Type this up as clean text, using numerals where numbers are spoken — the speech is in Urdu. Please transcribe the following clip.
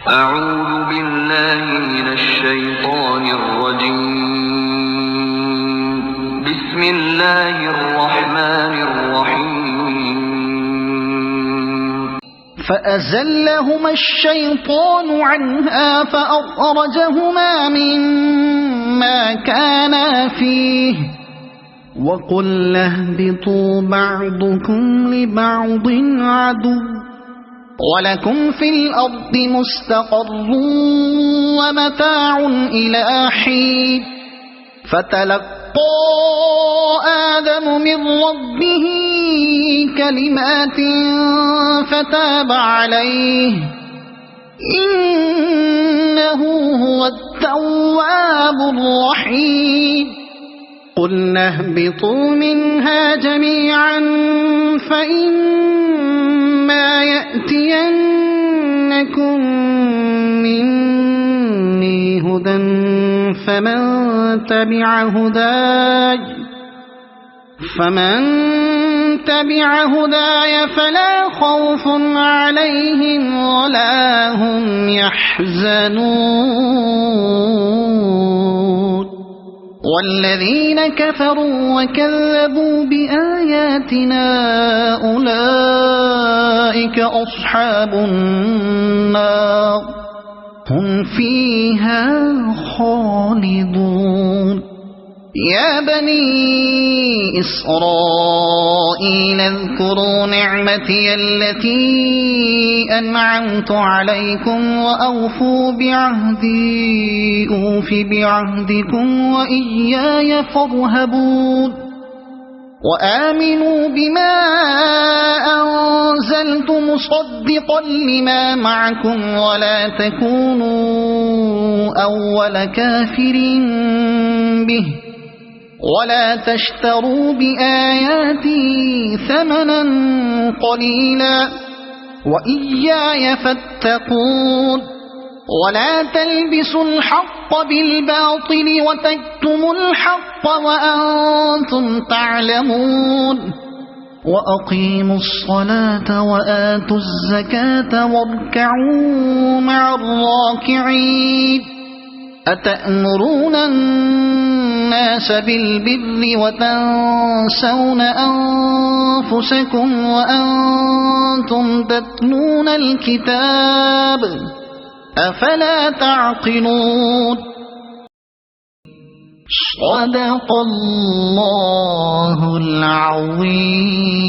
أعوذ بالله من الشيطان الرجيم. بسم الله الرحمن الرحيم. فأزلهما الشيطان عنها فأخرجهما مما كانا فيه وقلنا اهبطوا بعضكم لبعض عدو وَلَكُمْ فِي الْأَرْضِ مُسْتَقَرٌّ وَمَتَاعٌ إِلَى حِينٍ فَتَلَقَّى آدَمُ مِنْ رَبِّهِ كَلِمَاتٍ فَتَابَ عَلَيْهِ إِنَّهُ هُوَ التَّوَّابُ الرَّحِيمُ. قُلْنَا اهْبِطُوا مِنْهَا جَمِيعًا فَإِمَّا يَأْتِيَنَّكُمْ مِنِّي هُدًى فَمَنْ تَبِعَ هُدَايَ فَلَا خَوْفٌ عَلَيْهِمْ وَلَا هُمْ يَحْزَنُونَ. وَالَّذِينَ كَفَرُوا وَكَذَّبُوا بِآيَاتِنَا أُولَئِكَ أَصْحَابُ النَّارِ هُمْ فِيهَا خَالِدُونَ. يَا بَنِي إِسْرَائِيلَ اذْكُرُوا نِعْمَتِيَ الَّتِي أَنْعَمْتُ عَلَيْكُمْ وَأَوْفُوا بِعَهْدِي أُوفِ بِعَهْدِكُمْ وَإِيَّايَ فَارْهَبُونِ. وَآمِنُوا بِمَا أَنزَلْتُ مُصَدِّقًا لِمَا مَعَكُمْ وَلَا تَكُونُوا أَوَّلَ كَافِرٍ بِهِ وَلَا تَشْتَرُوا بِآيَاتِي ثَمَنًا قَلِيلًا وَإِيَّايَ فَاتَّقُونِ. وَلَا تَلْبِسُوا الْحَقَّ بِالْبَاطِلِ وَتَكْتُمُوا الْحَقَّ وَأَنْتُمْ تَعْلَمُونَ. وَأَقِيمُوا الصَّلَاةَ وَآتُوا الزَّكَاةَ وَارْكَعُوا مَعَ الرَّاكِعِينَ. أَتَأْمُرُونَ النَّاسَ بِالْبِرِّ وَتَنْسَوْنَ أَنفُسَكُمْ وَأَنْتُمْ تَتْلُونَ الْكِتَابَ أَفَلَا تَعْقِلُونَ. صدق الله العظيم.